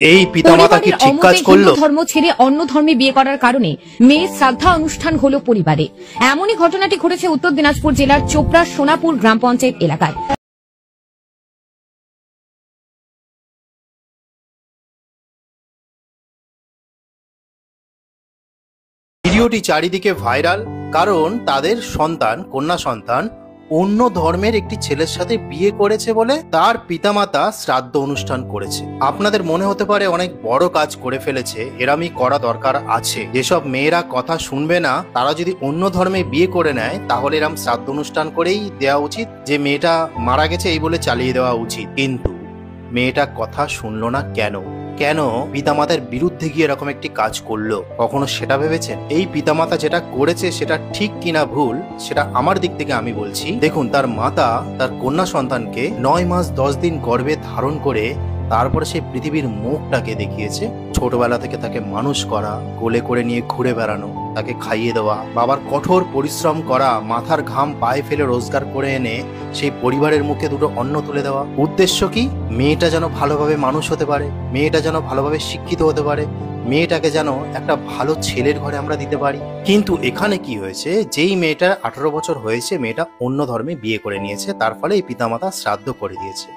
এই পিতামাতা কি ঠিক কাজ করলো? ধর্ম ছেড়ে অন্য ধর্মে বিয়ে করার কারণে মেয়ের শ্রাদ্ধা অনুষ্ঠান হলো পরিবারে। এমনই ঘটনাটি ঘটেছে উত্তর দিনাজপুর জেলার চোপড়া সোনাপুর গ্রাম পঞ্চায়েত এলাকায়। ভিডিওটি চারিদিকে ভাইরাল, কারণ তাদের সন্তান, কন্যা সন্তান অন্য ধর্মের একটি ছেলের সাথে বিয়ে করেছে বলে তার পিতামাতা শ্রাদ্ধ অনুষ্ঠান করেছে। আপনাদের মনে হতে পারে অনেক বড় কাজ করে ফেলেছে, এরামই করা দরকার আছে। যেসব মেয়েরা কথা শুনবে না তারা যদি অন্য ধর্মে বিয়ে করে নেয় তাহলে এরম শ্রাদ্ধ অনুষ্ঠান করেই দেওয়া উচিত, যে মেয়েটা মারা গেছে এই বলে চালিয়ে দেওয়া উচিত। কিন্তু মেয়েটা কথা শুনলো না কেন? কেন পিতামাতার বিরুদ্ধে গিয়ে এরকম একটি কাজ করলো? কখনো সেটা ভেবেছেন? এই পিতামাতা যেটা করেছে সেটা ঠিক কিনা ভুল সেটা আমার দিক থেকে আমি বলছি। দেখুন, তার মাতা তার কন্যা সন্তানকে 9 মাস 10 দিন গর্ভে ধারণ করে তারপরে সেই পৃথিবীর মুখটাকে দেখিয়েছে। ছোটবেলা থেকে তাকে মানুষ করা, কোলে করে নিয়ে ঘুরে বেড়ানো, তাকে খাইয়ে দেওয়া, বাবার কঠোর পরিশ্রম করা, মাথার ঘাম পায়ে ফেলে রোজগার করে এনে সেই পরিবারের মুখে দুটো অন্ন তুলে দেওয়া। উদ্দেশ্য কি? মেয়েটা যেন ভালোভাবে মানুষ হতে পারে, মেয়েটা যেন ভালোভাবে শিক্ষিত হতে পারে, মেয়েটাকে যেন একটা ভালো ছেলের ঘরে আমরা দিতে পারি। কিন্তু এখানে কি হয়েছে, যেই মেয়েটার 18 বছর হয়েছে মেয়েটা অন্য ধর্মে বিয়ে করে নিয়েছে, তার ফলে এই পিতামাতা শ্রাদ্ধ করে দিয়েছে।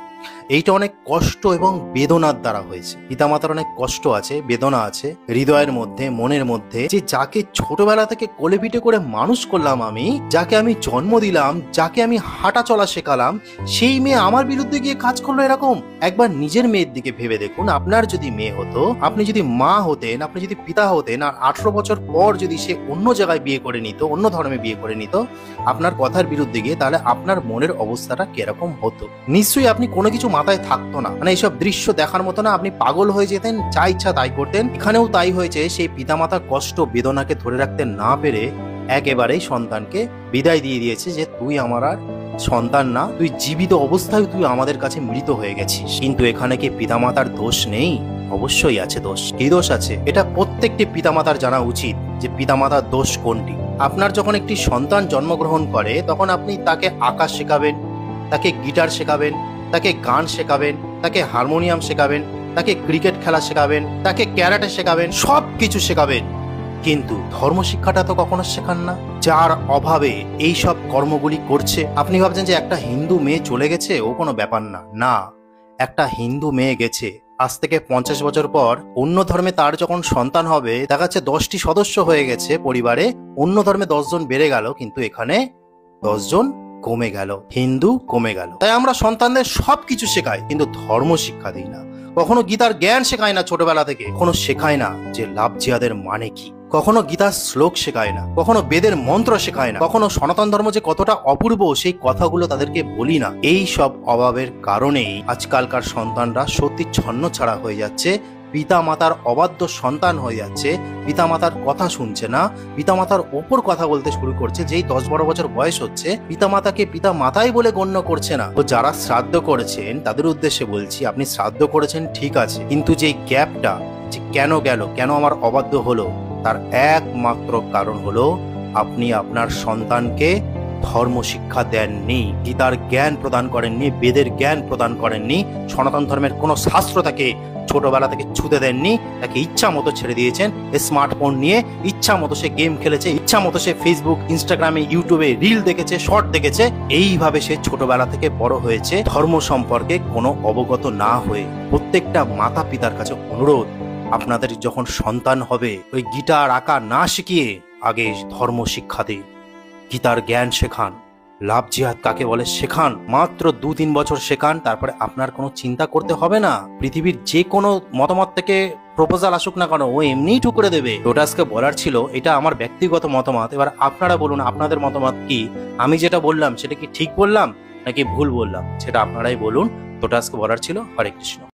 এইটা অনেক কষ্ট এবং বেদনার দ্বারা হয়েছে। পিতামাতার অনেক কষ্ট আছে, বেদনা আছে হৃদয়ের মধ্যে, মনের মধ্যে, যে যাকে ছোটবেলা থেকে কোলে পিঠে করে মানুষ করলাম আমি, যাকে আমি জন্ম দিলাম, যাকে আমি হাঁটা চলা শেখালাম, সেই মেয়ে আমার বিরুদ্ধে গিয়ে কাজ করলো এরকম। একবার নিজের মেয়ের দিকে ভেবে দেখুন, আপনার যদি মেয়ে হতো, আপনি যদি মা হতেন, আপনি যদি পিতা হতেন, আর 18 বছর পর যদি সে অন্য জায়গায় বিয়ে করে নিত, অন্য ধর্মে বিয়ে করে নিত আপনার কথার বিরুদ্ধে গিয়ে, তাহলে আপনার মনের অবস্থাটা কিরকম হতো? নিশ্চয়ই আপনি কোনো কিছু মাথায় থাকতো না, মানে এইসব দৃশ্য দেখার মতো না, আপনি পাগল হয়ে যেতেন, যা ইচ্ছা তাই করতেন। এখানেও তাই হয়েছে। সেই পিতামাতার কষ্ট বেদনাকে ধরে রাখতে না পেরে একেবারেই সন্তানকে বিদায় দিয়ে দিয়েছে, যে তুই আমার আর সন্তান না, তুই জীবিত অবস্থায় তুই আমাদের কাছে মৃত হয়ে গেছিস। কিন্তু এখানে কি পিতামাতার দোষ নেই? অবশ্যই আছে দোষ। কি দোষ আছে? এটা প্রত্যেকটি পিতামাতার জানা উচিত যে পিতামাতার দোষ কোনটি। আপনার যখন একটি সন্তান জন্মগ্রহণ করে তখন আপনি তাকে আঁকা শেখাবেন, তাকে গিটার শেখাবেন, তাকে গান শেখাবেন, তাকে হারমোনিয়াম শেখাবেন, তাকে ক্রিকেট খেলা শেখাবেন, তাকে ক্যারাটে শেখাবেন, সব কিছু শেখাবেন। কিন্তু ধর্ম শিক্ষাটা তো কখনো শেখান না। যার অভাবে এই সব কর্মগুলি করছে। আপনি ভাবছেন যে একটা হিন্দু মেয়ে চলে গেছে, ও কোনো ব্যাপার না। না, একটা হিন্দু মেয়ে গেছে, আজ থেকে 50 বছর পর অন্য ধর্মে তার যখন সন্তান হবে, দেখা যাচ্ছে 10টি সদস্য হয়ে গেছে পরিবারে, অন্য ধর্মে 10 জন বেড়ে গেল, কিন্তু এখানে 10 জন কমে গেল, হিন্দু কমে গেল। তাই আমরা সন্তানদের সবকিছু শেখাই, কিন্তু ধর্ম শিক্ষা দিই না। কখনো গীতার জ্ঞান শেখায় না ছোটবেলা থেকে, কখনো শেখায় না যে লাভ জিহাদের মানে কি, কখনো গীতার শ্লোক শেখায় না, কখনো বেদের মন্ত্র শেখায় না, কখনো সনাতন ধর্ম যে কতটা অপূর্ব সেই কথাগুলো তাদেরকে বলি না। এই সব অভাবের কারণেই আজকালকার সন্তানরা সত্যি ছন্ন ছাড়া হয়ে যাচ্ছে, পিতা মাতার অবাধ্য সন্তান হয়ে যাচ্ছে, পিতা মাতার কথা শুনছে না, পিতা মাতার ওপর কথা বলতে শুরু করছে। যেই 10-12 বছর বয়স হচ্ছে পিতা মাতাকে পিতা মাতাই বলে গণ্য করছে না। তো যারা শ্রাদ্ধ করেছেন তাদের উদ্দেশ্যে বলছি, আপনি শ্রাদ্ধ করেছেন ঠিক আছে, কিন্তু যেই গ্যাপটা, যে কেন গেল, কেন আমার অবাধ্য হলো, তার একমাত্র কারণ হলো আপনি আপনার সন্তানকে ধর্ম শিক্ষা দেননি, গীতার জ্ঞান প্রদান করেননি, বেদের জ্ঞান প্রদান করেননি, সনাতন ধর্মের কোনো শাস্ত্র তাকে ছোটবেলা থেকে ছুঁতে দেননি। তাকে ইচ্ছা মতো ছেড়ে দিয়েছেন, স্মার্টফোন নিয়ে ইচ্ছা মতো সে গেম খেলেছে, ইচ্ছা মতো সে ফেসবুক, ইনস্টাগ্রামে, ইউটিউবে রিল দেখেছে, শর্ট দেখেছে। এইভাবে সে ছোটবেলা থেকে বড় হয়েছে ধর্ম সম্পর্কে কোনো অবগত না হয়ে। প্রত্যেকটা মাতা পিতার কাছে অনুরোধ, আপনাদের যখন সন্তান হবে ওই গিটার আঁকা না শিখিয়ে আগে ধর্ম শিক্ষা দিন, গীতার জ্ঞান শেখান, লাভ জিহাদ কাকে বলে শেখান। মাত্র 2-3 বছর শেখান, তারপরে আপনার কোনো চিন্তা করতে হবে না। পৃথিবীর যে কোনো মতামত থেকে প্রপোজাল আসুক না কেন, ও এমনিই ঠুকরে দেবে। ওটা আজকে বলার ছিল, এটা আমার ব্যক্তিগত মতামত। এবার আপনারা বলুন আপনাদের মতামত কি। আমি যেটা বললাম সেটা কি ঠিক বললাম নাকি ভুল বললাম, সেটা আপনারাই বলুন। ওটা আজকে বলার ছিল। হরে কৃষ্ণ।